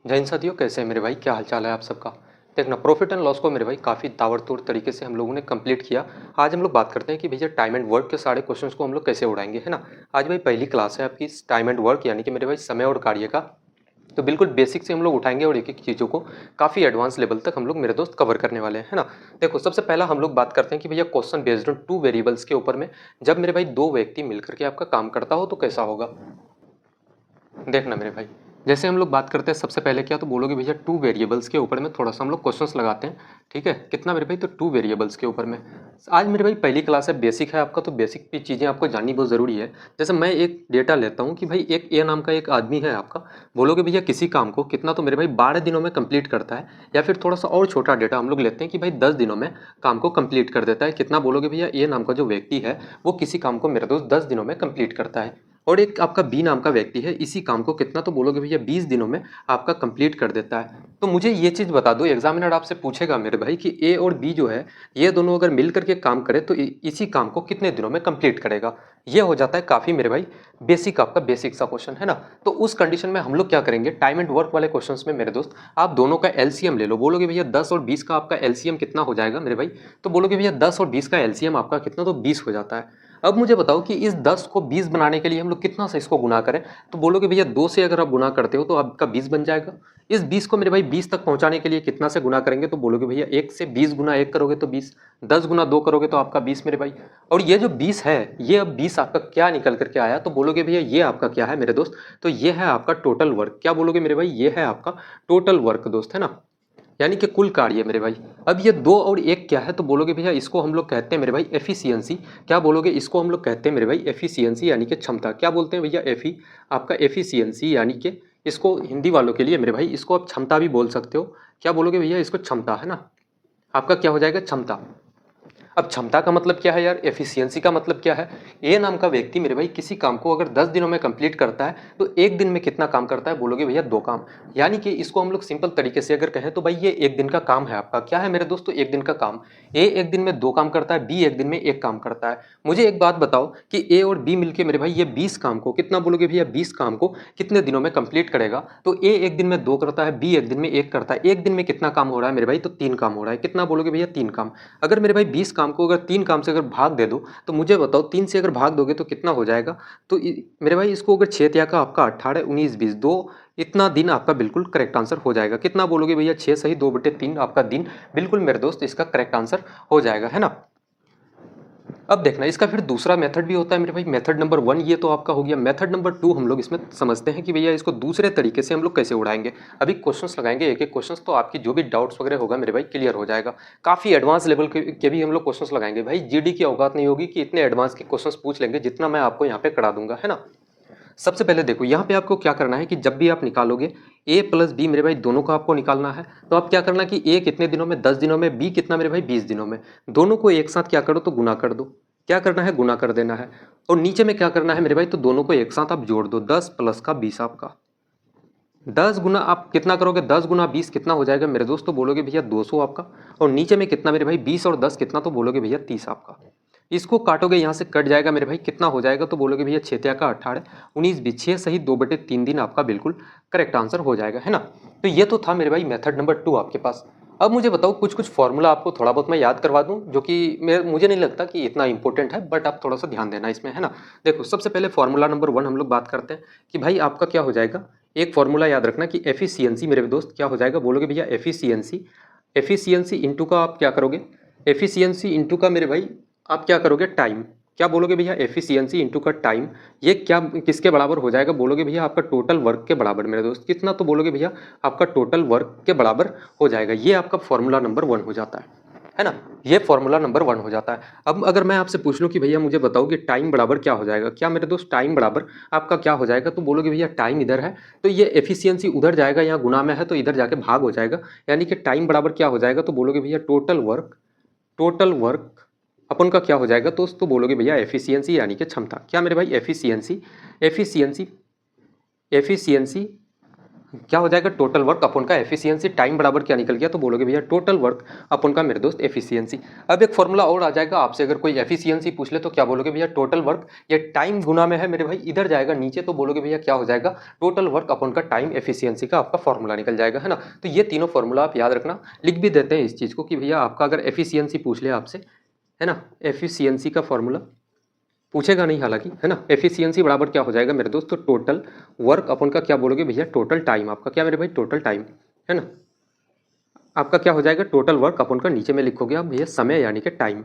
जय हिंद साथियों, कैसे हैं मेरे भाई? क्या हालचाल है आप सबका? देखना, प्रॉफिट एंड लॉस को मेरे भाई काफ़ी ताबड़तोड़ तरीके से हम लोगों ने कंप्लीट किया। आज हम लोग बात करते हैं कि भैया टाइम एंड वर्क के सारे क्वेश्चंस को हम लोग कैसे उड़ाएंगे, है ना। आज भाई पहली क्लास है आपकी टाइम एंड वर्क यानी कि मेरे भाई समय और कार्य का। तो बिल्कुल बेसिक से हम लोग उठाएंगे और एक एक चीज़ों को काफ़ी एडवांस लेवल तक हम लोग मेरे दोस्त कवर करने वाले हैं, है ना। देखो, सबसे पहला हम लोग बात करते हैं कि भैया question based on two variables के ऊपर में जब मेरे भाई दो व्यक्ति मिलकर के आपका काम करता हो तो कैसा होगा। देखना मेरे भाई, जैसे हम लोग बात करते हैं सबसे पहले क्या तो बोलोगे भैया टू वेरिएबल्स के ऊपर में थोड़ा सा हम लोग क्वेश्चंस लगाते हैं। ठीक है, कितना मेरे भाई? तो टू वेरिएबल्स के ऊपर में आज मेरे भाई पहली क्लास है, बेसिक है आपका, तो बेसिक की चीज़ें आपको जाननी बहुत ज़रूरी है। जैसे मैं एक डेटा लेता हूँ कि भाई एक ए नाम का एक आदमी है आपका, बोलोगे भैया किसी काम को कितना तो मेरे भाई 12 दिनों में कंप्लीट करता है। या फिर थोड़ा सा और छोटा डेटा हम लोग लेते हैं कि भाई 10 दिनों में काम को कंप्लीट कर देता है। कितना बोलोगे भैया? ए नाम का जो व्यक्ति है वो किसी काम को मेरे दोस्त 10 दिनों में कंप्लीट करता है। और एक आपका बी नाम का व्यक्ति है, इसी काम को कितना तो बोलोगे भैया 20 दिनों में आपका कंप्लीट कर देता है। तो मुझे ये चीज़ बता दो, एग्जामिनर आपसे पूछेगा मेरे भाई कि ए और बी जो है ये दोनों अगर मिल करके काम करे तो इसी काम को कितने दिनों में कंप्लीट करेगा। ये हो जाता है काफ़ी मेरे भाई बेसिक, आपका बेसिक सा क्वेश्चन है ना। तो उस कंडीशन में हम लोग क्या करेंगे, टाइम एंड वर्क वाले क्वेश्चन में मेरे दोस्त आप दोनों का एलसीएम ले लो। बोलोगे भैया 10 और 20 का आपका एलसीएम कितना हो जाएगा मेरे भाई? तो बोलोगे भैया 10 और 20 का एलसीएम आपका कितना, तो 20 हो जाता है। अब मुझे बताओ कि इस 10 को 20 बनाने के लिए हम लोग कितना सा इसको गुना करें। तो बोलोगे भैया 2 से अगर आप गुना करते हो तो आपका 20 बन जाएगा। इस 20 को मेरे भाई 20 तक पहुंचाने के लिए कितना से गुना करेंगे? तो बोलोगे भैया 1 से 20 गुना 1 करोगे तो 20, 10 गुना 2 करोगे तो आपका 20 मेरे भाई। और ये जो 20 है, ये अब 20 आपका क्या निकल करके आया? तो बोलोगे भैया ये आपका क्या है मेरे दोस्त? तो ये है आपका टोटल वर्क। क्या बोलोगे मेरे भाई? ये है आपका टोटल वर्क दोस्त, है ना, यानी कि कुल कार्य मेरे भाई। अब ये 2 और 1 क्या है? तो बोलोगे भैया इसको हम लोग कहते हैं मेरे भाई एफिशिएंसी। क्या बोलोगे? इसको हम लोग कहते हैं मेरे भाई एफिशिएंसी यानी कि क्षमता। क्या बोलते हैं भैया? एफी, आपका एफिशिएंसी यानी कि इसको हिंदी वालों के लिए मेरे भाई इसको आप क्षमता भी बोल सकते हो। क्या बोलोगे भैया? इसको क्षमता, है ना। आपका क्या हो जाएगा? क्षमता। अब क्षमता का मतलब क्या है यार? एफिशिएंसी का मतलब क्या है? ए नाम का व्यक्ति मेरे भाई किसी काम को अगर 10 दिनों में कंप्लीट करता है तो एक दिन में कितना काम करता है? बोलोगे भैया 2 काम। यानी कि इसको हम लोग सिंपल तरीके से अगर कहें तो भाई ये एक दिन का काम है आपका। क्या है मेरे दोस्तों? एक दिन का काम। ए एक दिन में 2 काम करता है, बी एक दिन में 1 काम करता है। मुझे एक बात बताओ कि ए और बी मिलके मेरे भाई ये 20 काम को कितना, बोलोगे भैया 20 काम को कितने दिनों में कंप्लीट करेगा? तो ए एक दिन में 2 करता है, बी एक दिन में 1 करता है। एक दिन में कितना काम हो रहा है मेरे भाई? तो 3 काम हो रहा है। कितना बोलोगे भैया? 3 काम। अगर मेरे भाई 20 काम को अगर 3 काम से अगर भाग दे दो तो मुझे बताओ 3 से अगर भाग दोगे तो कितना हो जाएगा? तो मेरे भाई इसको अगर 6 या का आपका 18 19 20 दो, इतना दिन आपका बिल्कुल करेक्ट आंसर हो जाएगा। कितना बोलोगे भैया? 6 सही 2/3 आपका दिन बिल्कुल मेरे दोस्त इसका करेक्ट आंसर हो जाएगा, है ना। अब देखना, इसका फिर दूसरा मेथड भी होता है मेरे भाई, मेथड नंबर 1 ये तो आपका हो गया। मेथड नंबर 2 हम लोग इसमें समझते हैं कि भैया इसको दूसरे तरीके से हम लोग कैसे उड़ाएंगे। अभी क्वेश्चंस लगाएंगे एक एक क्वेश्चंस, तो आपकी जो भी डाउट्स वगैरह होगा मेरे भाई क्लियर हो जाएगा। काफ़ी एडवांस लेवल के भी हम लोग क्वेश्चंस लगाएंगे भाई। जीडी की औकात नहीं होगी कि इतने एडवांस के क्वेश्चंस पूछ लेंगे जितना मैं आपको यहाँ पे करा दूंगा, है ना। सबसे पहले देखो, यहाँ पे आपको क्या करना है कि जब भी आप निकालोगे ए प्लस बी मेरे भाई दोनों का आपको निकालना है, तो आप क्या करना कि ए कितने दिनों में? 10 दिनों में। बी कितना मेरे भाई? 20 दिनों में। दोनों को एक साथ क्या करो तो गुना कर दो। क्या करना है? गुना कर देना है। और नीचे में क्या करना है मेरे भाई? तो दोनों को एक साथ आप जोड़ दो। 10 प्लस का 20 आपका 10 गुना आप कितना करोगे? 10 गुना 20 कितना हो जाएगा मेरे दोस्त? तो बोलोगे भैया 200 आपका। और नीचे में कितना मेरे भाई? 20 और 10 कितना? तो बोलोगे भैया 30 आपका। इसको काटोगे, यहाँ से कट जाएगा मेरे भाई, कितना हो जाएगा? तो बोलोगे भैया 6 का 18 19 20 6 सही 2/3 दिन आपका बिल्कुल करेक्ट आंसर हो जाएगा, है ना। तो ये तो था मेरे भाई मेथड नंबर 2 आपके पास। अब मुझे बताओ कुछ कुछ फॉर्मूला आपको थोड़ा बहुत मैं याद करवा दूं, जो कि मुझे नहीं लगता कि इतना इंपॉर्टेंट है, बट आप थोड़ा सा ध्यान देना इसमें, है ना। देखो, सबसे पहले फॉर्मूला नंबर 1 हम लोग बात करते हैं कि भाई आपका क्या हो जाएगा। एक फॉर्मूला याद रखना कि एफिशिएंसी मेरे दोस्त क्या हो जाएगा? बोलोगे भैया एफिशिएंसी, एफिशिएंसी इंटू का आप क्या करोगे? एफिशिएंसी इंटू का मेरे भाई आप क्या करोगे? टाइम। क्या बोलोगे भैया? एफिशिएंसी इंटू का टाइम। ये क्या किसके बराबर हो जाएगा? बोलोगे भैया आपका टोटल वर्क के बराबर मेरे दोस्त। कितना? तो बोलोगे भैया आपका टोटल वर्क के बराबर हो जाएगा। ये आपका फॉर्मूला नंबर 1 हो जाता है ना। ये फॉर्मूला नंबर 1 हो जाता है। अब अगर मैं आपसे पूछ लूं कि भैया मुझे बताओ कि टाइम बराबर क्या हो जाएगा, क्या मेरे दोस्त टाइम बराबर आपका क्या हो जाएगा? तो बोलोगे भैया टाइम इधर है तो ये एफिशिएंसी उधर जाएगा, यहाँ गुना में है तो इधर जाके भाग हो जाएगा। यानी कि टाइम बराबर क्या हो जाएगा? तो बोलोगे भैया टोटल वर्क, टोटल वर्क अपन का क्या हो जाएगा दोस्त? तो बोलोगे भैया एफिशिएंसी यानी कि क्षमता। क्या मेरे भाई? एफिशिएंसी, एफिशिएंसी, एफिशिएंसी क्या हो जाएगा, टोटल वर्क अपन का एफिशिएंसी, टाइम बराबर क्या निकल गया, तो बोलोगे भैया टोटल वर्क अपन का मेरे दोस्त एफिशिएंसी। अब एक फॉर्मूला और आ जाएगा, आपसे अगर कोई एफिशिएंसी पूछ ले तो क्या बोलोगे भैया, टोटल वर्क, ये टाइम गुना में है मेरे भाई, इधर जाएगा नीचे, तो बोलोगे भैया क्या हो जाएगा, टोटल वर्क अपन का टाइम एफिशिएंसी का आपका फॉर्मूला निकल जाएगा, है ना। तो ये तीनों फॉर्मूला आप याद रखना, लिख भी देते हैं इस चीज़ को कि भैया आपका अगर एफिशिएंसी पूछ ले आपसे, है ना, एफिशिएंसी का फॉर्मूला पूछेगा नहीं हालांकि, है ना। एफिशिएंसी बराबर क्या हो जाएगा मेरे दोस्त, तो टोटल वर्क अपन का क्या बोलोगे भैया, टोटल टाइम, आपका क्या मेरे भाई, टोटल टाइम, है ना। आपका क्या हो जाएगा, टोटल वर्क अपन का नीचे में लिखोगे आप भैया समय यानी कि टाइम।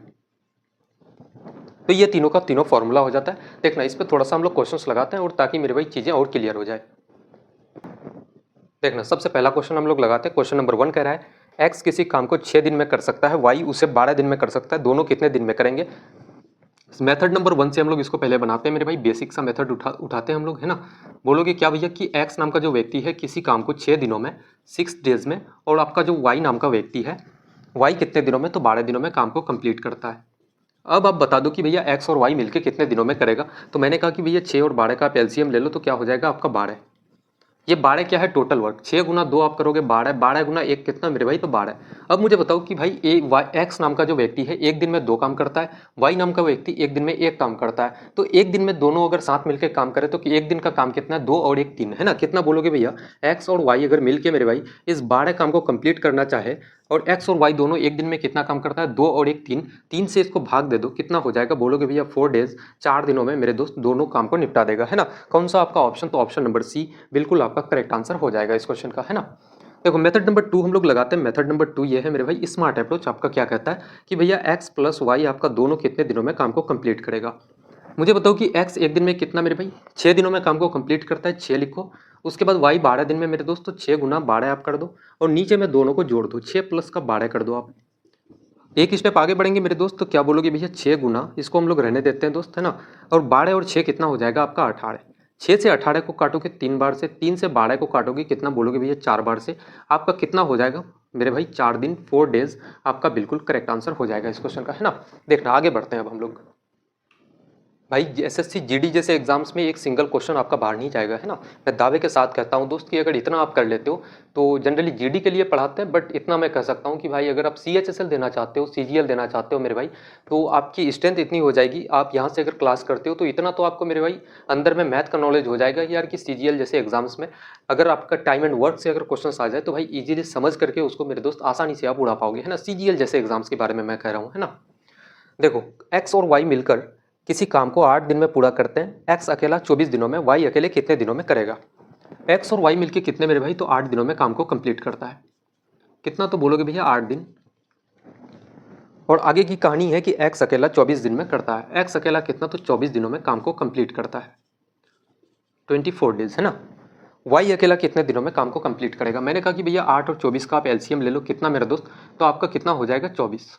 तो ये तीनों का तीनों फॉर्मूला हो जाता है। देखना इस पर थोड़ा सा हम लोग क्वेश्चंस लगाते हैं और ताकि मेरे भाई चीज़ें और क्लियर हो जाए। देखना सबसे पहला क्वेश्चन हम लोग लगाते हैं। क्वेश्चन नंबर 1 कह रहा है एक्स किसी काम को 6 दिन में कर सकता है, वाई उसे 12 दिन में कर सकता है, दोनों कितने दिन में करेंगे। मेथड नंबर 1 से हम लोग इसको पहले बनाते हैं मेरे भाई, बेसिक सा मेथड उठाते हैं हम लोग, है ना। बोलोगे क्या भैया कि एक्स नाम का जो व्यक्ति है किसी काम को 6 दिनों में 6 डेज में, और आपका जो वाई नाम का व्यक्ति है वाई कितने दिनों में, तो 12 दिनों में काम को कंप्लीट करता है। अब आप बता दो कि भैया एक्स और वाई मिलकर कितने दिनों में करेगा। तो मैंने कहा कि भैया 6 और 12 का आप एलसीएम ले लो, तो क्या हो जाएगा आपका 12। ये 12 क्या है, टोटल वर्क, 6 गुना 2 आप करोगे 12, 12 गुना 1 कितना मेरे भाई, तो 12। अब मुझे बताओ कि भाई एक्स नाम का जो व्यक्ति है एक दिन में 2 काम करता है, वाई नाम का व्यक्ति एक दिन में 1 काम करता है। तो एक दिन में दोनों अगर साथ मिलकर काम करे तो एक दिन का काम कितना है, 2 और 1 3, है ना। कितना बोलोगे भैया, एक्स और वाई अगर मिलके मेरे भाई इस 12 काम को कंप्लीट करना चाहे, और एक्स और वाई दोनों एक दिन में कितना काम करता है, 2 और 1 3, 3 से इसको भाग दे दो, कितना हो जाएगा, बोलोगे भैया 4 डेज, 4 दिनों में मेरे दोस्त दोनों काम को निपटा देगा, है ना। कौन सा आपका ऑप्शन, तो ऑप्शन नंबर सी बिल्कुल आपका करेक्ट आंसर हो जाएगा इस क्वेश्चन का, है ना। देखो मेथड नंबर 2 हम लोग लगाते हैं। मेथड नंबर 2 ये है मेरे भाई स्मार्ट अप्रोच। आपका क्या कहता है कि भैया एक्स प्लस वाई आपका दोनों कितने दिनों में काम को कंप्लीट करेगा। मुझे बताओ कि एक्स एक दिन में कितना मेरे भाई, 6 दिनों में काम को कंप्लीट करता है, 6 लिखो। उसके बाद वाई 12 दिन में मेरे दोस्त, तो 6 गुना 12 आप कर दो, और नीचे में दोनों को जोड़ दो, 6 प्लस का 12 कर दो आप। एक स्टेप आगे बढ़ेंगे मेरे दोस्त, तो क्या बोलोगे भैया 6 गुना, इसको हम लोग रहने देते हैं दोस्त, है ना, और 12 और 6 कितना हो जाएगा आपका 18। 6 से 18 को काटोगे 3 बार से, 3 से 12 को काटोगे कितना बोलोगे भैया 4 बार से, आपका कितना हो जाएगा मेरे भाई 4 दिन 4 डेज, आपका बिल्कुल करेक्ट आंसर हो जाएगा इस क्वेश्चन का, है ना। देखना आगे बढ़ते हैं अब हम लोग। भाई एसएससी जीडी जैसे एग्जाम्स में एक सिंगल क्वेश्चन आपका बाहर नहीं जाएगा, है ना। मैं दावे के साथ कहता हूं दोस्त कि अगर इतना आप कर लेते हो, तो जनरली जीडी के लिए पढ़ाते हैं, बट इतना मैं कह सकता हूं कि भाई अगर आप सीएचएसएल देना चाहते हो, सीजीएल देना चाहते हो मेरे भाई, तो आपकी स्ट्रेंथ इतनी हो जाएगी, आप यहाँ से अगर क्लास करते हो तो इतना तो आपको मेरे भाई अंदर में मैथ का नॉलेज हो जाएगा यार, कि सीजीएल जैसे एग्जाम्स में अगर आपका टाइम एंड वर्क से अगर क्वेश्चन आ जाए तो भाई इजीली समझ करके उसको मेरे दोस्त आसानी से आप उड़ा पाओगे, है ना। सीजीएल जैसे एग्जाम्स के बारे में मैं कह रहा हूँ, है ना। देखो एक्स और वाई मिलकर किसी काम को 8 दिन में पूरा करते हैं, एक्स अकेला 24 दिनों में, वाई अकेले कितने दिनों में करेगा। एक्स और वाई मिलकर कितने मेरे भाई, तो 8 दिनों में काम को कंप्लीट करता है। कितना, तो बोलोगे भैया 8 दिन। और आगे की कहानी है कि एक्स अकेला 24 दिन में करता है, एक्स अकेला कितना, तो 24 दिनों में काम को कंप्लीट करता है, 24 डेज, है ना। वाई अकेला कितने दिनों में काम को कंप्लीट करेगा। मैंने कहा कि भैया 8 और 24 का आप एलसीएम ले लो, कितना मेरा दोस्त, तो आपका कितना हो जाएगा 24,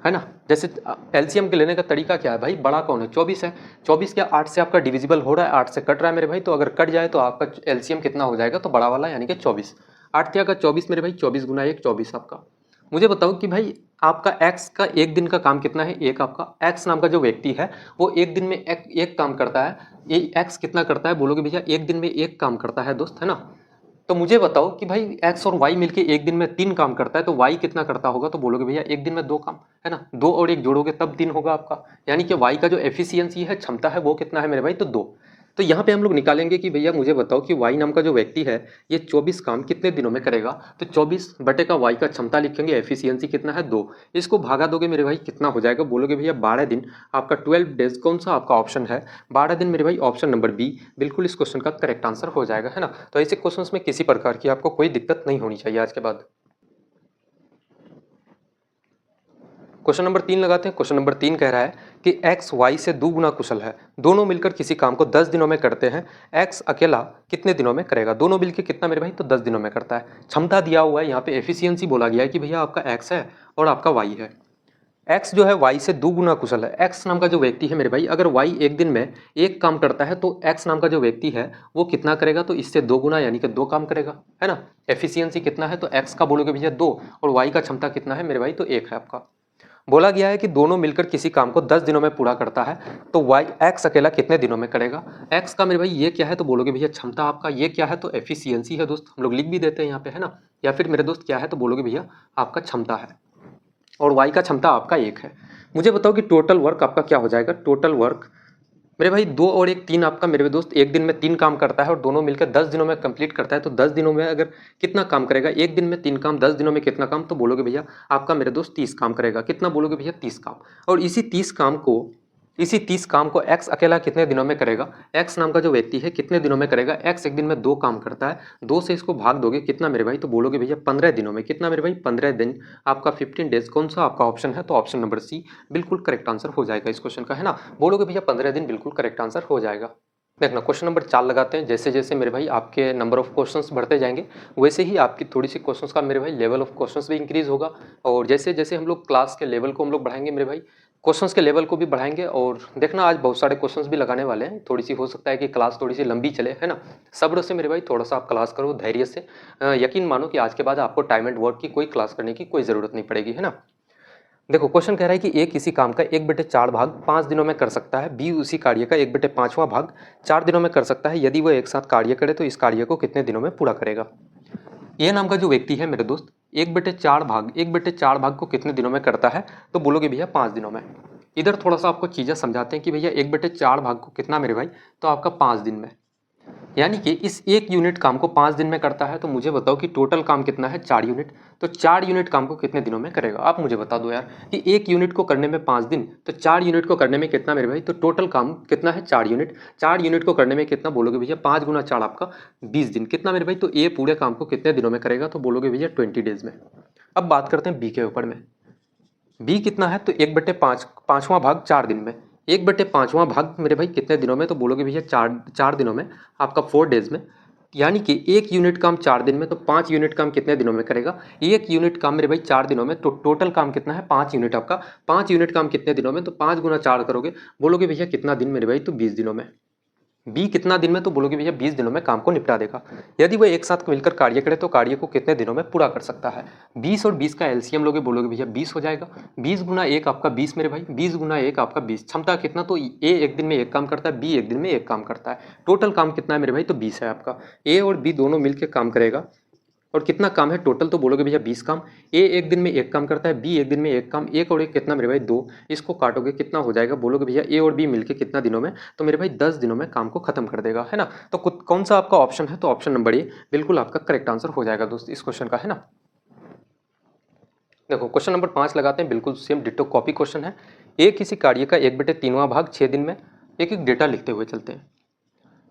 है ना। जैसे एलसीएम के लेने का तरीका क्या है भाई, बड़ा कौन है, 24 है, 24 क्या 8 से आपका डिविजिबल हो रहा है, 8 से कट रहा है मेरे भाई, तो अगर कट जाए तो आपका एलसीएम कितना हो जाएगा, तो बड़ा वाला यानी कि 24। 8 क्या का 24 मेरे भाई, 24 गुना 1 24 आपका। मुझे बताओ कि भाई आपका एक्स का एक दिन का काम कितना है, एक आपका एक्स नाम का जो व्यक्ति है वो एक दिन में एक काम करता है, ये एक्स कितना करता है, बोलोगे भैया एक दिन में एक काम करता है दोस्त, है ना। तो मुझे बताओ कि भाई एक्स और वाई मिलके एक दिन में 3 काम करता है, तो वाई कितना करता होगा, तो बोलोगे भैया एक दिन में 2 काम, है ना। 2 और 1 जोड़ोगे तब 3 होगा आपका, यानी कि वाई का जो एफिशिएंसी है, क्षमता है, वो कितना है मेरे भाई, तो 2। तो यहाँ पे हम लोग निकालेंगे कि भैया मुझे बताओ कि वाई नाम का जो व्यक्ति है ये 24 काम कितने दिनों में करेगा। तो 24 बटे का वाई का क्षमता लिखेंगे, एफिशिएंसी कितना है 2, इसको भागा दोगे मेरे भाई कितना हो जाएगा, बोलोगे भैया 12 दिन, आपका 12 डेज। कौन सा आपका ऑप्शन है 12 दिन मेरे भाई, ऑप्शन नंबर बी बिल्कुल इस क्वेश्चन का करेक्ट आंसर हो जाएगा, है ना। तो ऐसे क्वेश्चन में किसी प्रकार की आपको कोई दिक्कत नहीं होनी चाहिए आज के बाद। क्वेश्चन नंबर 3 लगाते हैं। क्वेश्चन नंबर 3 कह रहा है कि एक्स वाई से दुगुना कुशल है, दोनों मिलकर किसी काम को 10 दिनों में करते हैं, एक्स अकेला कितने दिनों में करेगा। दोनों मिलकर कितना मेरे भाई, तो 10 दिनों में करता है। क्षमता दिया हुआ है, यहाँ पे एफिशिएंसी बोला गया है कि भैया आपका एक्स है और आपका वाई है। एक्स जो है वाई से दुगुना कुशल है, एक्स नाम का जो व्यक्ति है मेरे भाई, अगर वाई एक दिन में एक काम करता है तो एक्स नाम का जो व्यक्ति है वो कितना करेगा, तो इससे 2 गुना यानी कि 2 काम करेगा, है ना। एफिशिएंसी कितना है, तो एक्स का बोलोगे भैया 2, और वाई का क्षमता कितना है मेरे भाई, तो 1 है आपका। बोला गया है कि दोनों मिलकर किसी काम को 10 दिनों में पूरा करता है, तो वाई एक्स अकेला कितने दिनों में करेगा। एक्स का मेरे भाई ये क्या है, तो बोलोगे भैया क्षमता आपका, ये क्या है तो एफिशिएंसी है दोस्त, हम लोग लिख भी देते हैं यहाँ पे, है ना। या फिर मेरे दोस्त क्या है, तो बोलोगे भैया आपका क्षमता है, और वाई का क्षमता आपका 1 है। मुझे बताओ कि टोटल वर्क आपका क्या हो जाएगा। टोटल वर्क मेरे भाई 2 और 1 3 आपका मेरे दोस्त एक दिन में 3 काम करता है और दोनों मिलकर 10 दिनों में कंप्लीट करता है, तो 10 दिनों में अगर कितना काम करेगा, एक दिन में 3 काम, 10 दिनों में कितना काम, तो बोलोगे भैया आपका मेरे दोस्त 30 काम करेगा। कितना बोलोगे भैया 30 काम। और इसी 30 काम को एक्स अकेला कितने दिनों में करेगा। एक्स नाम का जो व्यक्ति है कितने दिनों में करेगा। एक्स एक दिन में 2 काम करता है, 2 से इसको भाग दोगे कितना मेरे भाई, तो बोलोगे भैया 15 दिनों में। कितना मेरे भाई 15 दिन, आपका 15 डेज। कौन सा आपका ऑप्शन है, तो ऑप्शन नंबर सी बिल्कुल करेक्ट आंसर हो जाएगा इस क्वेश्चन का, है ना। बोलोगे भैया 15 दिन, बिल्कुल करेक्ट आंसर हो जाएगा। देखना क्वेश्चन नंबर 4 लगाते हैं। जैसे जैसे मेरे भाई आपके नंबर ऑफ क्वेश्चंस बढ़ते जाएंगे, वैसे ही आपकी थोड़ी सी क्वेश्चंस का मेरे भाई लेवल ऑफ क्वेश्चंस भी इंक्रीज होगा। और जैसे जैसे हम लोग क्लास के लेवल को हम लोग बढ़ाएंगे मेरे भाई, क्वेश्चंस के लेवल को भी बढ़ाएंगे। और देखना आज बहुत सारे क्वेश्चंस भी लगाने वाले हैं, थोड़ी सी हो सकता है कि क्लास थोड़ी सी लंबी चले, है ना। सब्र से मेरे भाई थोड़ा सा आप क्लास करो, धैर्य से। यकीन मानो कि आज के बाद आपको टाइम एंड वर्क की कोई क्लास करने की कोई ज़रूरत नहीं पड़ेगी, है ना। देखो क्वेश्चन कह रहा है कि ए किसी काम का 1/4 भाग 5 दिनों में कर सकता है, बी उसी कार्य का 1/5वां भाग 4 दिनों में कर सकता है। यदि वह एक साथ कार्य करे तो इस कार्य को कितने दिनों में पूरा करेगा। ए नाम का जो व्यक्ति है मेरे दोस्त 1/4 भाग को कितने दिनों में करता है, तो बोलोगे भैया 5 दिनों में। इधर थोड़ा सा आपको चीज़ें समझाते हैं कि भैया 1/4 भाग को कितना मेरे भाई, तो आपका 5 दिन में, यानी कि इस 1 यूनिट काम को 5 दिन में करता है। तो मुझे बताओ कि टोटल काम कितना है, 4 यूनिट। तो 4 यूनिट काम को कितने दिनों में करेगा। आप मुझे बता दो यार कि 1 यूनिट को करने में 5 दिन, तो 4 यूनिट को करने में कितना मेरे भाई, तो टोटल काम कितना है 4 यूनिट। 4 यूनिट को करने में कितना, बोलोगे भैया 5 गुना 4 आपका 20 दिन। कितना मेरे भाई, तो ए पूरे काम को कितने दिनों में करेगा, तो बोलोगे भैया 20 डेज में। अब बात करते हैं बी के ऊपर में। बी कितना है, तो 1/5 5वां भाग 4 दिन में। 1/5वां भाग मेरे भाई कितने दिनों में, तो बोलोगे भैया 4 दिनों में, आपका 4 डेज में। यानी कि 1 यूनिट काम 4 दिन में, तो 5 यूनिट काम कितने दिनों में करेगा। 1 यूनिट काम मेरे भाई 4 दिनों में, तो टोटल काम कितना है 5 यूनिट आपका। 5 यूनिट काम कितने दिनों में, तो 5 गुना 4 करोगे, बोलोगे भैया कितना दिन मेरे भाई, तो 20 दिनों में। बी कितना दिन में, तो बोलोगे भैया 20 दिनों में काम को निपटा देगा। यदि वह एक साथ मिलकर कार्य करे तो कार्य को कितने दिनों में पूरा कर सकता है। 20 और 20 का एलसीएम लोगे, बोलोगे भैया 20 हो जाएगा। 20 गुना 1 आपका 20 मेरे भाई, 20 गुना 1 आपका 20। क्षमता कितना, तो ए एक दिन में 1 काम करता है, बी एक दिन में 1 काम करता है। टोटल काम कितना है मेरे भाई, तो 20 है आपका। ए और बी दोनों मिलकर काम करेगा, और कितना काम है टोटल, तो बोलोगे भैया 20 काम। ए एक दिन में 1 काम करता है, बी एक दिन में 1 काम। 1 और 1 कितना मेरे भाई 2। इसको काटोगे कितना हो जाएगा, बोलोगे भैया ए और बी मिलके कितना दिनों में, तो मेरे भाई 10 दिनों में काम को खत्म कर देगा, है ना। तो कौन सा आपका ऑप्शन है, तो ऑप्शन नंबर ए बिल्कुल आपका करेक्ट आंसर हो जाएगा दोस्त इस क्वेश्चन का, है ना। देखो क्वेश्चन नंबर 5 लगाते हैं, बिल्कुल सेम डिटो कॉपी क्वेश्चन है। ए किसी कार्य का 1/3वां भाग 6 दिन में। एक एक डेटा लिखते हुए चलते हैं।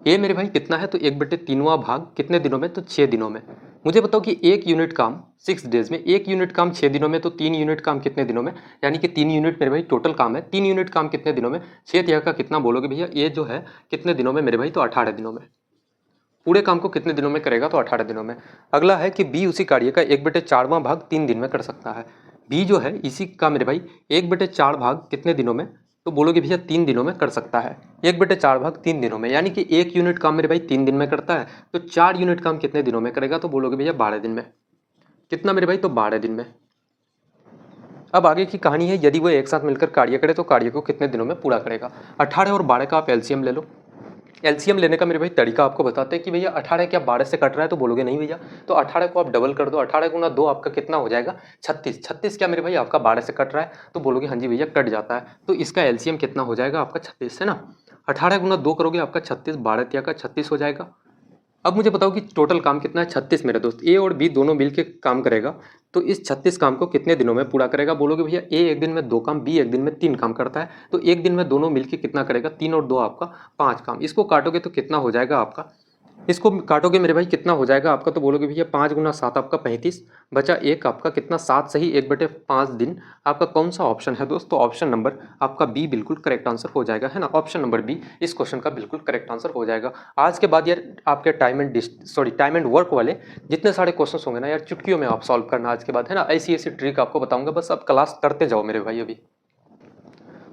ए मेरे भाई कितना है, तो 1/3वां भाग कितने दिनों में, तो 6 दिनों में। मुझे बताओ कि 1 यूनिट काम 6 डेज में, 1 यूनिट काम 6 दिनों में, तो 3 यूनिट काम कितने दिनों में, यानी कि 3 यूनिट मेरे भाई टोटल काम है। 3 यूनिट काम कितने दिनों में, 6 तिया का कितना, बोलोगे भैया ये जो है कितने दिनों में मेरे भाई, तो 18 दिनों में। पूरे काम को कितने दिनों में करेगा, तो 18 दिनों में। अगला है कि बी उसी कार्य का 1/4वां भाग 3 दिन में कर सकता है। बी जो है इसी का मेरे भाई 1/4 भाग कितने दिनों में, तो बोलोगे भैया 3 दिनों में कर सकता है। 1/4 भाग 3 दिनों में, यानी कि 1 यूनिट काम मेरे भाई 3 दिन में करता है, तो 4 यूनिट काम कितने दिनों में करेगा, तो बोलोगे भैया 12 दिन में। कितना मेरे भाई, तो 12 दिन में। अब आगे की कहानी है, यदि वो एक साथ मिलकर कार्य करे तो कार्य को कितने दिनों में पूरा करेगा। 18 और 12 का आप एलसीएम ले लो। एलसीएम लेने का मेरे भाई तरीका आपको बताते हैं कि भैया 18 क्या 12 से कट रहा है, तो बोलोगे नहीं भैया, तो 18 को आप डबल कर दो। 18 गुना 2 आपका कितना हो जाएगा 36। 36 क्या मेरे भाई आपका 12 से कट रहा है, तो बोलोगे हाँ जी भैया कट जाता है, तो इसका एलसीएम कितना हो जाएगा आपका 36 है ना। 18 गुना 2 करोगे आपका 36, 12 तिया का 36 हो जाएगा। अब मुझे बताओ कि टोटल काम कितना है 36 मेरे दोस्त। ए और बी दोनों मिलके काम करेगा, तो इस 36 काम को कितने दिनों में पूरा करेगा, बोलोगे भैया ए एक दिन में 2 काम, बी एक दिन में 3 काम करता है, तो एक दिन में दोनों मिलके कितना करेगा, 3 और 2 आपका 5 काम। इसको काटोगे तो कितना हो जाएगा आपका, इसको काटोगे मेरे भाई कितना हो जाएगा आपका, तो बोलोगे भैया 5 गुना 7 आपका 35, बचा 1 आपका कितना 7 सही 1/5 दिन। आपका कौन सा ऑप्शन है दोस्त, तो ऑप्शन नंबर आपका बी बिल्कुल करेक्ट आंसर हो जाएगा, है ना। ऑप्शन नंबर बी इस क्वेश्चन का बिल्कुल करेक्ट आंसर हो जाएगा। आज के बाद यार आपके टाइम एंड वर्क वाले जितने सारे क्वेश्चन होंगे ना यार, चुटकियों में आप सॉल्व करना आज के बाद, है ना। ऐसी ऐसी ट्रिक आपको बताऊंगा, बस आप क्लास करते जाओ मेरे भाई। अभी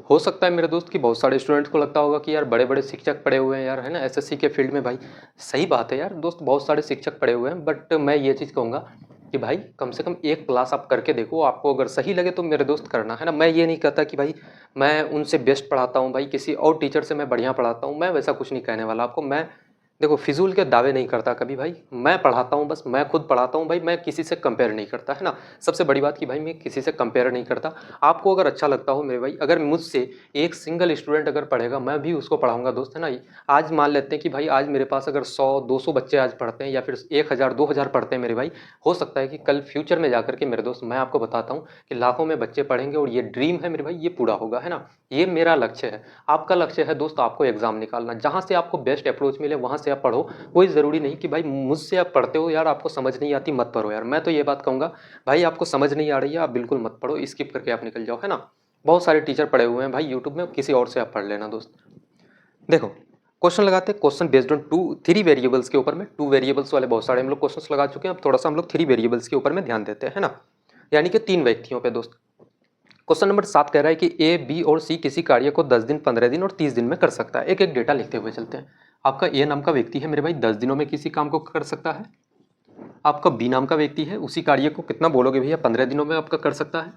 हो सकता है मेरे दोस्त कि बहुत सारे स्टूडेंट्स को लगता होगा कि यार बड़े बड़े शिक्षक पढ़े हुए हैं यार, है ना, एसएससी के फील्ड में भाई। सही बात है यार दोस्त, बहुत सारे शिक्षक पढ़े हुए हैं, बट मैं ये चीज़ कहूँगा कि भाई कम से कम एक क्लास आप करके देखो, आपको अगर सही लगे तो मेरे दोस्त करना, है ना। मैं ये नहीं कहता कि भाई मैं उनसे बेस्ट पढ़ाता हूँ, भाई किसी और टीचर से मैं बढ़िया पढ़ाता हूँ, मैं वैसा कुछ नहीं कहने वाला आपको। मैं देखो फिजूल के दावे नहीं करता कभी भाई, मैं पढ़ाता हूँ बस, मैं खुद पढ़ाता हूँ भाई, मैं किसी से कंपेयर नहीं करता, है ना। सबसे बड़ी बात कि भाई मैं किसी से कंपेयर नहीं करता। आपको अगर अच्छा लगता हो मेरे भाई, अगर मुझसे एक सिंगल स्टूडेंट अगर पढ़ेगा मैं भी उसको पढ़ाऊंगा दोस्त, है ना। आज मान लेते हैं कि भाई आज मेरे पास अगर 100-200 बच्चे आज पढ़ते हैं या फिर 1000-2000 पढ़ते हैं मेरे भाई, हो सकता है कि कल फ्यूचर में जाकर के मेरे दोस्त मैं आपको बताता हूँ कि लाखों में बच्चे पढ़ेंगे और ये ड्रीम है मेरे भाई, ये पूरा होगा, है ना। ये मेरा लक्ष्य है। आपका लक्ष्य है दोस्त आपको एग्जाम निकालना, जहाँ से आपको बेस्ट अप्रोच मिले वहाँ से आप पढ़ो। कोई ज़रूरी नहीं कि भाई मुझसे आप पढ़ते हो यार आपको समझ नहीं आती मत पढ़ो यार, मैं तो ये बात कहूँगा भाई आपको समझ नहीं आ रही है आप बिल्कुल मत पढ़ो, स्किप करके आप निकल जाओ, है ना। बहुत सारे टीचर पढ़े हुए हैं भाई यूट्यूब में, किसी और से आप पढ़ लेना दोस्त। देखो क्वेश्चन लगाते हैं, क्वेश्चन बेस्ड ऑन 3 वेरिएबल्स के ऊपर में। 2 वेरिएबल्स वाले बहुत सारे हम लोग क्वेश्चंस लगा चुके हैं, अब थोड़ा सा हम लोग 3 वेरिएबल्स के ऊपर में ध्यान देते हैं, है ना, यानी कि 3 व्यक्तियों पे दोस्त। क्वेश्चन नंबर 7 कह रहा है कि ए, बी और सी किसी कार्य को 10 दिन, 15 दिन और 30 दिन में कर सकता है। एक एक डेटा लिखते हुए चलते हैं। आपका ए नाम का व्यक्ति है मेरे भाई, 10 दिनों में किसी काम को कर सकता है। आपका बी नाम का व्यक्ति है, उसी कार्य को कितना बोलोगे भैया, 15 दिनों में आपका कर सकता है।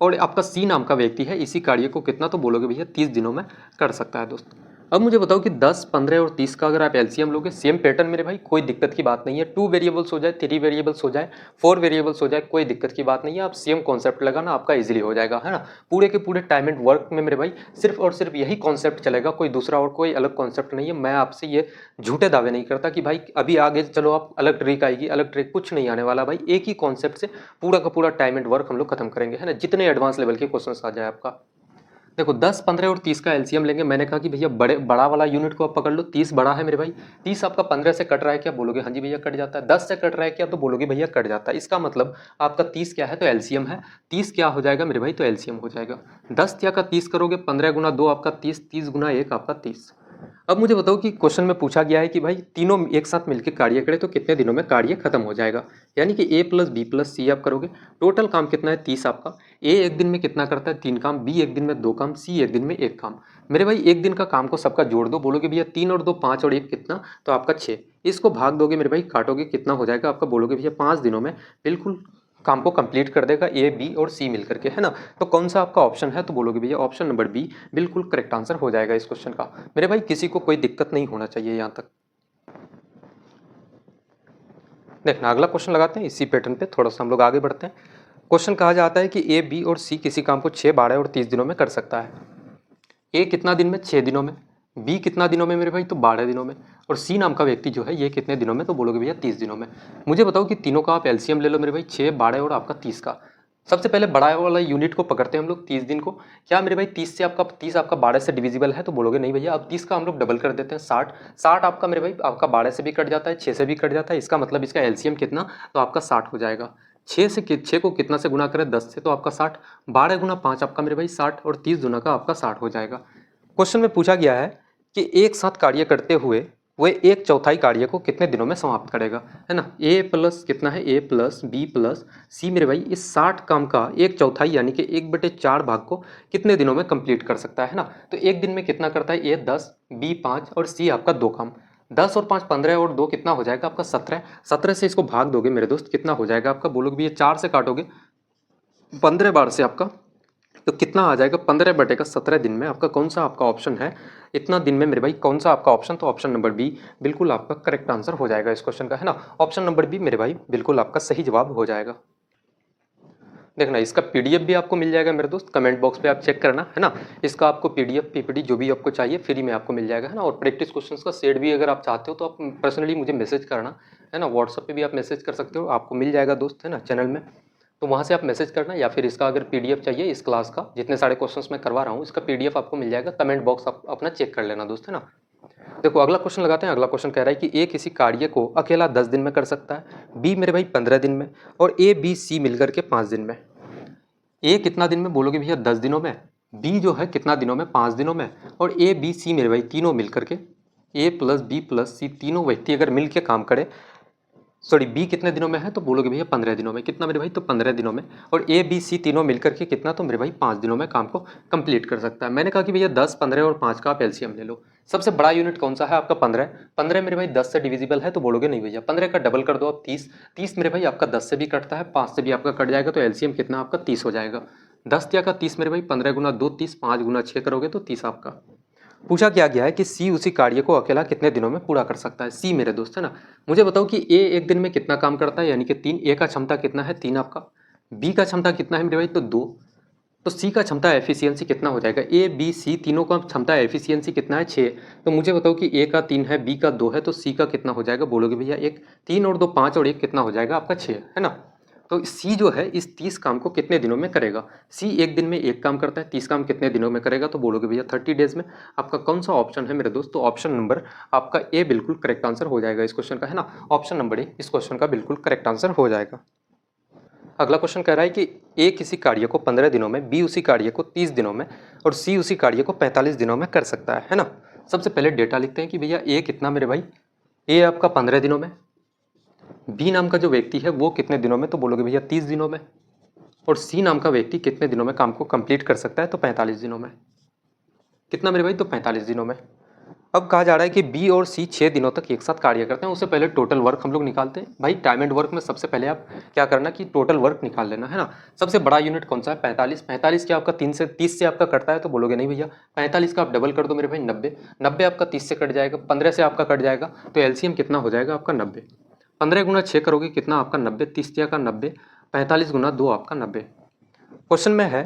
और आपका सी नाम का व्यक्ति है, इसी कार्य को कितना तो बोलोगे भैया 30 दिनों में कर सकता है दोस्त। अब मुझे बताओ कि 10, 15 और 30 का अगर आप एलसीएम लोगे, सेम पैटर्न मेरे भाई, कोई दिक्कत की बात नहीं है। 2 वेरिएबल्स हो जाए, 3 वेरिएबल्स हो जाए, 4 वेरिएबल्स हो जाए, कोई दिक्कत की बात नहीं है। आप सेम कॉन्सेप्ट लगाना, आपका इजीली हो जाएगा, है ना। पूरे के पूरे टाइम एंड वर्क में मेरे भाई सिर्फ और सिर्फ यही कॉन्सेप्ट चलेगा, कोई दूसरा और कोई अलग कॉन्सेप्ट नहीं है। मैं आपसे ये झूठे दावे नहीं करता कि भाई अभी आगे चलो आप अलग ट्रिक आएगी, अलग ट्रिक कुछ नहीं आने वाला भाई। एक ही कॉन्सेप्ट से पूरा का पूरा टाइम एंड वर्क हम लोग खत्म करेंगे, है ना, जितने एडवांस लेवल के क्वेश्चन आ जाए आपका। देखो 10, 15 और 30 का एलसीएम लेंगे। मैंने कहा कि भैया बड़ा वाला यूनिट को आप पकड़ लो, 30 बड़ा है मेरे भाई। 30 आपका 15 से कट रहा है क्या, बोलोगे हाँ जी भैया कट जाता है। 10 से कट रहा है क्या, तो बोलोगे भैया कट जाता है। इसका मतलब आपका 30 क्या है, तो एलसीएम है। 30 क्या हो जाएगा मेरे भाई, तो एलसीएम हो जाएगा। 10 क्या का 30 करोगे, 15 गुना 2 आपका 30, 30 गुना 1 आपका 30। अब मुझे बताओ कि क्वेश्चन में पूछा गया है कि भाई तीनों एक साथ मिलकर कार्य करें तो कितने दिनों में कार्य खत्म हो जाएगा। यानी कि ए प्लस बी प्लस सी आप करोगे, टोटल काम कितना है 30 आपका। ए एक दिन में कितना करता है 3 काम, बी एक दिन में 2 काम, सी एक दिन में 1 काम। मेरे भाई एक दिन का काम को सबका जोड़ दो, बोलोगे भैया 3 और 2 5 और 1 कितना, तो आपका 6। इसको भाग दोगे मेरे भाई, काटोगे कितना हो जाएगा आपका, बोलोगे भैया 5 दिनों में बिल्कुल काम को कंप्लीट कर देगा ए, बी और सी मिलकर के, है ना। तो कौन सा आपका ऑप्शन है, तो बोलोगे भैया ऑप्शन नंबर बी बिल्कुल करेक्ट आंसर हो जाएगा इस क्वेश्चन का। मेरे भाई किसी को कोई दिक्कत नहीं होना चाहिए यहाँ तक। देखना अगला क्वेश्चन लगाते हैं इसी पैटर्न पे, थोड़ा सा हम लोग आगे बढ़ते हैं। क्वेश्चन कहा जाता है कि ए, बी और सी किसी काम को 6, 12 और 30 दिनों में कर सकता है। ए कितना दिन में, 6 दिनों में। बी कितना दिनों में मेरे भाई, तो 12 दिनों में। और सी नाम का व्यक्ति जो है ये कितने दिनों में, तो बोलोगे भैया 30 दिनों में। मुझे बताओ कि तीनों का आप एलसीएम ले लो मेरे भाई, 6, 12 और आपका 30 का। सबसे पहले बड़ा वाला यूनिट को पकड़ते हैं हम लोग, 30 दिन को। क्या मेरे भाई 30 से आपका 30 आपका 12 से डिविजिबल है, तो बोलोगे नहीं भैया। अब 30 का हम लोग डबल कर देते हैं, 60। 60 आपका मेरे भाई आपका 12 से भी कट जाता है, 6 से भी कट जाता है। इसका मतलब इसका एलसीएम कितना, तो आपका 60 हो जाएगा। 6 को कितना से गुना करें, 10 से, तो आपका 60। 12 गुना 5 आपका मेरे भाई 60 और 30 गुना का आपका 60 हो जाएगा। क्वेश्चन में पूछा गया है कि एक साथ कार्य करते हुए वह 1/4 कार्य को कितने दिनों में समाप्त करेगा, है ना। ए प्लस कितना है, ए प्लस बी प्लस सी मेरे भाई इस 60 काम का 1/4 यानी कि 1/4 भाग को कितने दिनों में कंप्लीट कर सकता है ना। तो एक दिन में कितना करता है, ए 10, बी 5 और सी आपका 2 काम। 10 और 5 15 और 2 कितना हो जाएगा आपका 17। 17 से इसको भाग दोगे मेरे दोस्त, कितना हो जाएगा आपका, बोलोगे भी ये 4 से काटोगे 15 बार से आपका, तो कितना आ जाएगा 15/17 दिन में। आपका कौन सा आपका ऑप्शन है, इतना दिन में मेरे भाई कौन सा आपका ऑप्शन, तो ऑप्शन नंबर बी बिल्कुल आपका करेक्ट आंसर हो जाएगा इस क्वेश्चन का, है ना। ऑप्शन नंबर बी मेरे भाई बिल्कुल आपका सही जवाब हो जाएगा। देखना इसका पीडीएफ भी आपको मिल जाएगा मेरे दोस्त, कमेंट बॉक्स पे आप चेक करना, है ना। इसका आपको पीडीएफ पीपीटी जो भी आपको चाहिए फ्री में आपको मिल जाएगा, है ना। और प्रैक्टिस क्वेश्चंस का सेट भी अगर आप चाहते हो तो आप पर्सनली मुझे मैसेज करना, है ना। व्हाट्सअप पे भी आप मैसेज कर सकते हो, आपको मिल जाएगा दोस्त, है ना, चैनल में। तो वहाँ से आप मैसेज करना, या फिर इसका अगर पीडीएफ चाहिए इस क्लास का, जितने सारे क्वेश्चंस मैं करवा रहा हूँ इसका पीडीएफ आपको मिल जाएगा। कमेंट बॉक्स आप अपना चेक कर लेना दोस्त, है ना। देखो अगला क्वेश्चन लगाते हैं। अगला क्वेश्चन कह रहा है कि ए किसी कार्य को अकेला 10 दिन में कर सकता है, बी मेरे भाई 15 दिन में, और ए बी सी मिलकर के 5 दिन में। ए कितना दिन में, बोलोगे भैया 10 दिनों में। बी जो है कितना दिनों में, 5 दिनों में। और ए बी सी मेरे भाई तीनों मिलकर के, ए प्लस बी प्लस सी तीनों व्यक्ति अगर मिल के काम करे सॉरी बी कितने दिनों में है, तो बोलोगे भैया 15 दिनों में। कितना मेरे भाई, तो 15 दिनों में। और ए बी सी तीनों मिलकर के कितना, तो मेरे भाई 5 दिनों में काम को कंप्लीट कर सकता है। मैंने कहा कि भैया 10, 15 और 5 का आप एलसीएम ले लो। सबसे बड़ा यूनिट कौन सा है आपका, 15। 15 मेरे भाई 10 से डिविजिबल है, तो बोलोगे नहीं भैया 15 का डबल कर दो आप 30। 30 मेरे भाई आपका 10 से भी कटता है, 5 से भी आपका कट जाएगा, तो एलसीएम कितना आपका 30 हो जाएगा। 10 क्या का 30 मेरे भाई, 15 गुना 2 30, 5 गुना 6 करोगे तो 30 आपका। पूछा क्या गया है कि सी उसी कार्य को अकेला कितने दिनों में पूरा कर सकता है। सी मेरे दोस्त है ना, मुझे बताओ कि ए एक दिन में कितना काम करता है, यानी कि 3। ए का क्षमता कितना है, 3 आपका। बी का क्षमता कितना है मेरे भाई, तो 2। तो सी का क्षमता एफिशिएंसी कितना हो जाएगा, ए बी सी तीनों का क्षमता एफिशिएंसी कितना है, 6। तो मुझे बताओ कि ए का 3 है, बी का 2 है, तो सी का कितना हो जाएगा, बोलोगे भैया 1। 3 और 2 5 और 1 कितना हो जाएगा आपका 6, है ना। तो सी जो है इस 30 काम को कितने दिनों में करेगा। सी एक दिन में एक काम करता है, 30 काम कितने दिनों में करेगा, तो बोलोगे भैया 30 डेज में। आपका कौन सा ऑप्शन है मेरे दोस्त, तो ऑप्शन नंबर आपका ए बिल्कुल करेक्ट आंसर हो जाएगा इस क्वेश्चन का, है ना। ऑप्शन नंबर ए इस क्वेश्चन का बिल्कुल करेक्ट आंसर हो जाएगा। अगला क्वेश्चन कह रहा है कि ए किसी कार्य को 15 दिनों में, बी उसी कार्य को 30 दिनों में और सी उसी कार्य को 45 दिनों में कर सकता है ना। सबसे पहले डेटा लिखते हैं कि भैया ए कितना मेरे भाई, ए आपका 15 दिनों में। बी नाम का जो व्यक्ति है वो कितने दिनों में, तो बोलोगे भैया 30 दिनों में। और सी नाम का व्यक्ति कितने दिनों में काम को कंप्लीट कर सकता है, तो 45 दिनों में। कितना मेरे भाई, तो 45 दिनों में। अब कहा जा रहा है कि बी और सी 6 दिनों तक एक साथ कार्य करते हैं। उससे पहले टोटल वर्क हम लोग निकालते हैं। भाई टाइम एंड वर्क में सबसे पहले आप क्या करना कि टोटल वर्क निकाल लेना, है ना। सबसे बड़ा यूनिट कौन सा है, 45। 45 क्या आपका 30 से आपका कटता है, तो बोलोगे नहीं भैया 45 का आप डबल कर दो मेरे भाई 90। 90 आपका 30 से कट जाएगा, 15 से आपका कट जाएगा, तो एलसीएम कितना हो जाएगा आपका 90। 15 गुना 6 करोगे कितना आपका 90, 30 का 90, 45 गुना 2 आपका 90। क्वेश्चन में है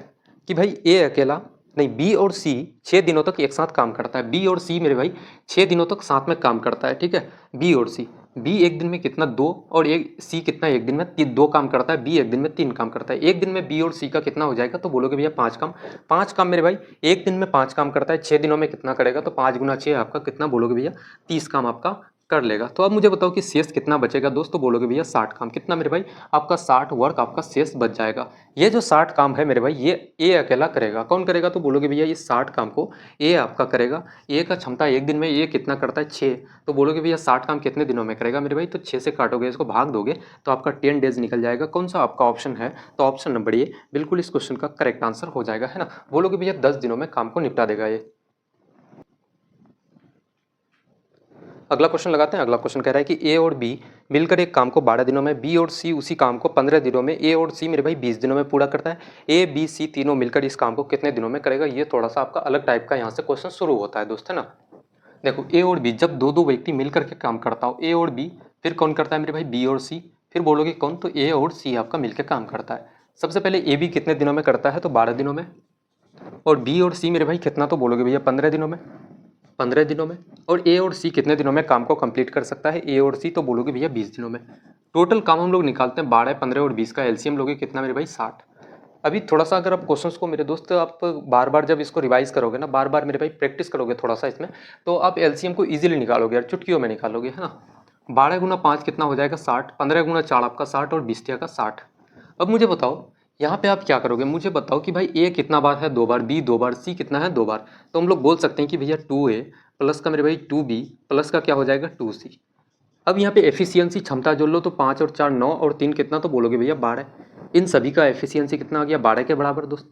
कि भाई ए अकेला नहीं, बी और सी 6 दिनों तक एक साथ काम करता है। बी और सी मेरे भाई 6 दिनों तक साथ में काम करता है, ठीक है। बी और सी, बी एक दिन में कितना 2 और एक सी कितना एक दिन में 2 काम करता है। बी एक दिन में 3 काम करता है। एक दिन में बी और सी का कितना हो जाएगा, तो बोलोगे भैया 5 काम। 5 काम मेरे भाई एक दिन में 5 काम करता है, 6 दिनों में कितना करेगा, तो 5 गुना 6 आपका कितना, बोलोगे भैया 30 काम आपका कर लेगा। तो अब मुझे बताओ कि शेष कितना बचेगा दोस्त, तो बोलोगे भैया 60 काम। कितना मेरे भाई, आपका 60 वर्क आपका शेष बच जाएगा। ये जो 60 काम है मेरे भाई ये ए अकेला करेगा। कौन करेगा, तो बोलोगे भैया ये 60 काम को ए आपका करेगा। ए का क्षमता एक दिन में ए कितना करता है, 6। तो बोलोगे भैया 60 काम कितने दिनों में करेगा मेरे भाई, तो 6 से काटोगे, इसको भाग दोगे तो आपका 10 डेज निकल जाएगा। कौन सा आपका ऑप्शन है, तो ऑप्शन नंबर ए बिल्कुल इस क्वेश्चन का करेक्ट आंसर हो जाएगा, है ना। बोलोगे भैया 10 दिनों में काम को निपटा देगा ये। अगला क्वेश्चन लगाते हैं। अगला क्वेश्चन कह रहा है कि ए और बी मिलकर एक काम को 12 दिनों में, बी और सी उसी काम को 15 दिनों में, ए और सी मेरे भाई 20 दिनों में पूरा करता है। ए बी सी तीनों मिलकर इस काम को कितने दिनों में करेगा। ये थोड़ा सा आपका अलग टाइप का यहाँ से क्वेश्चन शुरू होता है दोस्त, है ना। देखो ए और बी, जब दो दो व्यक्ति मिलकर के काम करता हो, ए और बी, फिर कौन करता है मेरे भाई, बी और सी, फिर बोलोगे कौन, तो ए और सी आपका मिलकर काम करता है। सबसे पहले ए बी कितने दिनों में करता है, तो 12 दिनों में। और बी और सी मेरे भाई कितना, तो बोलोगे भैया 15 दिनों में। 15 दिनों में। और ए और सी कितने दिनों में काम को कंप्लीट कर सकता है, ए और सी, तो बोलोगे भैया 20 दिनों में। टोटल काम हम लोग निकालते हैं 12, 15 और 20 का एलसीएम लोगे कितना मेरे भाई, 60। अभी थोड़ा सा अगर आप क्वेश्चंस को मेरे दोस्त आप बार बार जब इसको रिवाइज करोगे ना, बार बार मेरे भाई प्रैक्टिस करोगे थोड़ा सा इसमें, तो आप एलसीएम को इजीली निकालोगे यार, चुटकियों में निकालोगे, है ना। 12 गुना 5 कितना हो जाएगा 60, 15 गुना 4 आपका 60 और 20 का 60। अब मुझे बताओ यहाँ पे आप क्या करोगे, मुझे बताओ कि भाई ए कितना बार है, 2 बार, बी 2 बार, सी कितना है 2 बार। तो हम लोग बोल सकते हैं कि भैया 2A प्लस का मेरे भाई 2B प्लस का क्या हो जाएगा 2C। अब यहाँ पे एफिशिएंसी क्षमता जोड़ लो, तो 5 और 4 9 और 3 कितना, तो बोलोगे भैया 12। इन सभी का एफिशिएंसी कितना आ गया, 12 के बराबर दोस्त।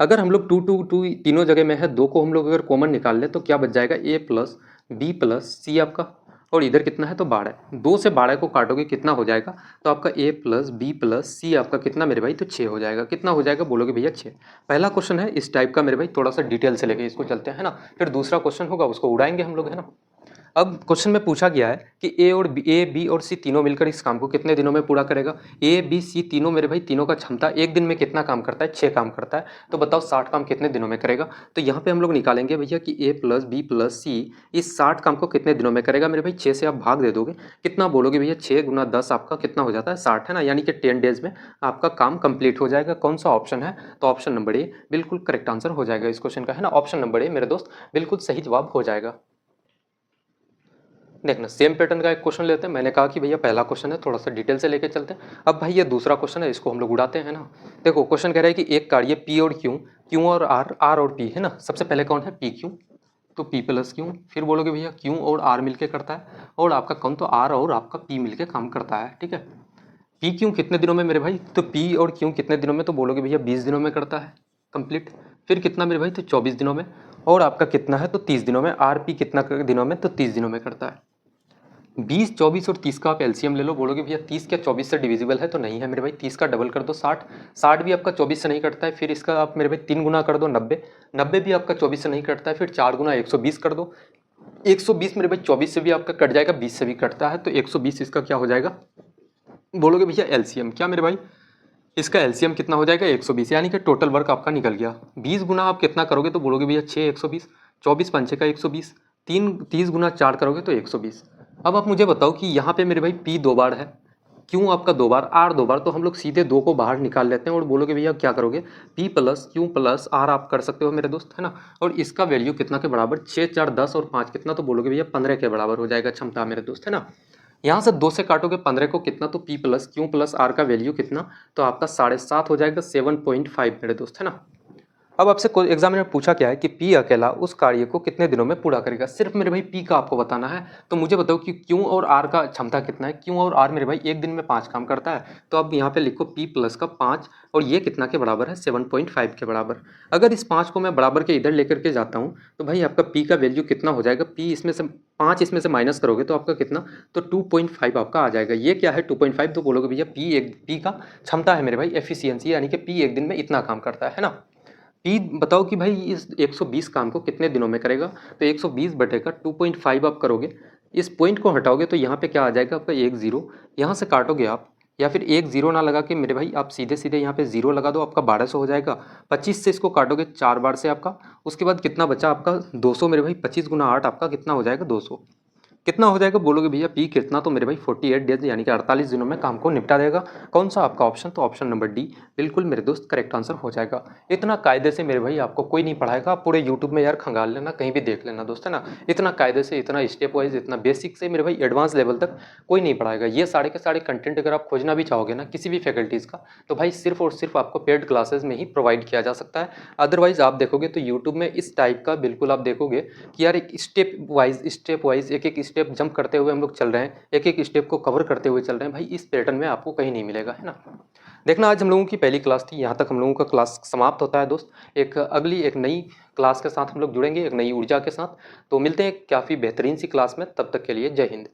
अगर हम लोग 2 2 2 तीनों जगह में है, 2 को हम लोग अगर कॉमन निकाल ले तो क्या बच जाएगा, A प्लस बी प्लस सी आपका। और इधर कितना है, तो 12। 2 से 12 को काटोगे कितना हो जाएगा, तो आपका A प्लस बी प्लस सी आपका कितना मेरे भाई, तो 6 हो जाएगा। कितना हो जाएगा, बोलोगे भैया 6। पहला क्वेश्चन है इस टाइप का मेरे भाई, थोड़ा सा डिटेल से लेके इसको चलते हैं, है ना। फिर दूसरा क्वेश्चन होगा उसको उड़ाएंगे हम लोग, है ना। अब क्वेश्चन में पूछा गया है कि ए बी और सी तीनों मिलकर इस काम को कितने दिनों में पूरा करेगा। ए बी सी तीनों मेरे भाई, तीनों का क्षमता एक दिन में कितना काम करता है, 6 काम करता है। तो बताओ 60 काम कितने दिनों में करेगा। तो यहाँ पे हम लोग निकालेंगे भैया कि ए प्लस बी प्लस सी इस 60 काम को कितने दिनों में करेगा मेरे भाई, 6 से आप भाग दे दोगे, कितना बोलोगे भैया 6 गुना 10 आपका कितना हो जाता है 60, है ना। यानी कि 10 डेज में आपका काम कंप्लीट हो जाएगा। कौन सा ऑप्शन है, तो ऑप्शन नंबर ए बिल्कुल करेक्ट आंसर हो जाएगा इस क्वेश्चन का, है ना। ऑप्शन नंबर ए मेरे दोस्त बिल्कुल सही जवाब हो जाएगा। देखना सेम पैटर्न का एक क्वेश्चन लेते हैं। मैंने कहा कि भैया पहला क्वेश्चन है, थोड़ा सा डिटेल से लेके चलते हैं। अब भाई ये दूसरा क्वेश्चन है, इसको हम लोग उड़ाते हैं ना। देखो क्वेश्चन कह रहा है कि एक कार्य P और Q, Q और R, R और P, है ना। सबसे पहले कौन है, PQ। तो P प्लस क्यू, फिर बोलोगे भैया क्यू और R मिलके करता है, और आपका कौन तो R और आपका P मिलके काम करता है, ठीक है। P क्यू कितने दिनों में मेरे भाई, तो P और क्यू कितने दिनों में, तो बोलोगे भैया 20 दिनों में करता है कंप्लीट। फिर कितना मेरे भाई, तो 24 दिनों में, और आपका कितना है, तो 30 दिनों में। RP कितना दिनों में, तो 30 दिनों में करता है। 20, 24 और 30 का आप एलसीएम ले लो। बोलोगे भैया 30 क्या 24 से डिविजिबल है, तो नहीं है मेरे भाई। 30 का डबल कर दो 60, 60 भी आपका 24 से नहीं कटता है। फिर इसका आप मेरे भाई 3 गुना कर दो 90, 90 भी आपका 24 से नहीं कटता है। फिर 4 गुना 120 कर दो, 120 मेरे भाई 24 से भी आपका कट जाएगा, 20 से भी कटता है, तो 120 इसका क्या हो जाएगा। बोलोगे भैया एलसीएम क्या मेरे भाई, इसका एलसीएम कितना हो जाएगा 120, यानी कि टोटल वर्क आपका निकल गया। 20 गुना आप कितना करोगे, तो बोलोगे भैया 6 120, 24 पंचे का 120, 30 गुना 4 करोगे तो 120। अब आप मुझे बताओ कि यहाँ पे मेरे भाई P 2 बार है, क्यों आपका 2 बार, R 2 बार, तो हम लोग सीधे 2 को बाहर निकाल लेते हैं और बोलोगे भैया क्या करोगे, P plus Q plus R आप कर सकते हो मेरे दोस्त, है ना। और इसका वैल्यू कितना के बराबर, 6 4 10 और 5 कितना, तो बोलोगे भैया 15 के बराबर हो जाएगा क्षमता मेरे दोस्त, है ना। यहाँ से 2 से काटोगे 15 को कितना, तो P plus Q plus R का वैल्यू कितना, तो आपका 7.5 हो जाएगा, 7.5 मेरे दोस्त, है ना। अब आपसे कोई एग्जामिनर ने पूछा क्या है कि P अकेला उस कार्य को कितने दिनों में पूरा करेगा। सिर्फ मेरे भाई P का आपको बताना है, तो मुझे बताओ कि Q और R का क्षमता कितना है। Q और R मेरे भाई एक दिन में 5 काम करता है, तो अब यहाँ पे लिखो P प्लस का 5, और ये कितना के बराबर है, 7.5 के बराबर। अगर इस 5 को मैं बराबर के इधर लेकर के जाता हूँ, तो भाई आपका P का वैल्यू कितना हो जाएगा, P इसमें से 5 इसमें से माइनस करोगे तो आपका कितना, तो 2.5 आपका आ जाएगा। ये क्या है 2.5, तो बोलोगे भैया P का क्षमता है मेरे भाई, एफिशिएंसी, यानी कि P एक दिन में इतना काम करता है ना। P बताओ कि भाई इस 120 काम को कितने दिनों में करेगा, तो 120 बटेगा 2.5 आप करोगे, इस पॉइंट को हटाओगे तो यहाँ पे क्या आ जाएगा आपका 1 0, यहाँ से काटोगे आप, या फिर 1 0 ना लगा के मेरे भाई आप सीधे सीधे यहाँ पे 0 लगा दो, आपका 1200 हो जाएगा। 25 से इसको काटोगे 4 बार से आपका, उसके बाद कितना बचा आपका 200 मेरे भाई, 25 गुना 8 आपका कितना हो जाएगा 200। कितना हो जाएगा, बोलोगे भैया P कितना, तो मेरे भाई 48 डेज यानी कि 48 दिनों में काम को निपटा देगा। कौन सा आपका ऑप्शन, तो ऑप्शन नंबर डी बिल्कुल मेरे दोस्त करेक्ट आंसर हो जाएगा। इतना कायदे से मेरे भाई आपको कोई नहीं पढ़ाएगा, आप पूरे यूट्यूब में यार खंगाल लेना, कहीं भी देख लेना दोस्त, है ना। इतना कायदे से, इतना स्टेप वाइज, इतना बेसिक से मेरे भाई एडवांस लेवल तक कोई नहीं पढ़ाएगा। ये सारे के सारे कंटेंट अगर आप खोजना भी चाहोगे ना किसी भी फैकल्टीज़ का, तो भाई सिर्फ और सिर्फ आपको पेड क्लासेस में ही प्रोवाइड किया जा सकता है। अदरवाइज आप देखोगे तो यूट्यूब में इस टाइप का बिल्कुल आप देखोगे कि यार एक स्टेप वाइज एक एक स्टेप जंप करते हुए हम लोग चल रहे हैं, एक एक स्टेप को कवर करते हुए चल रहे हैं, भाई इस पैटर्न में आपको कहीं नहीं मिलेगा, है ना। देखना आज हम लोगों की पहली क्लास थी, यहाँ तक हम लोगों का क्लास समाप्त होता है दोस्त। एक नई क्लास के साथ हम लोग जुड़ेंगे, एक नई ऊर्जा के साथ। तो मिलते हैं काफ़ी बेहतरीन सी क्लास में, तब तक के लिए जय हिंद।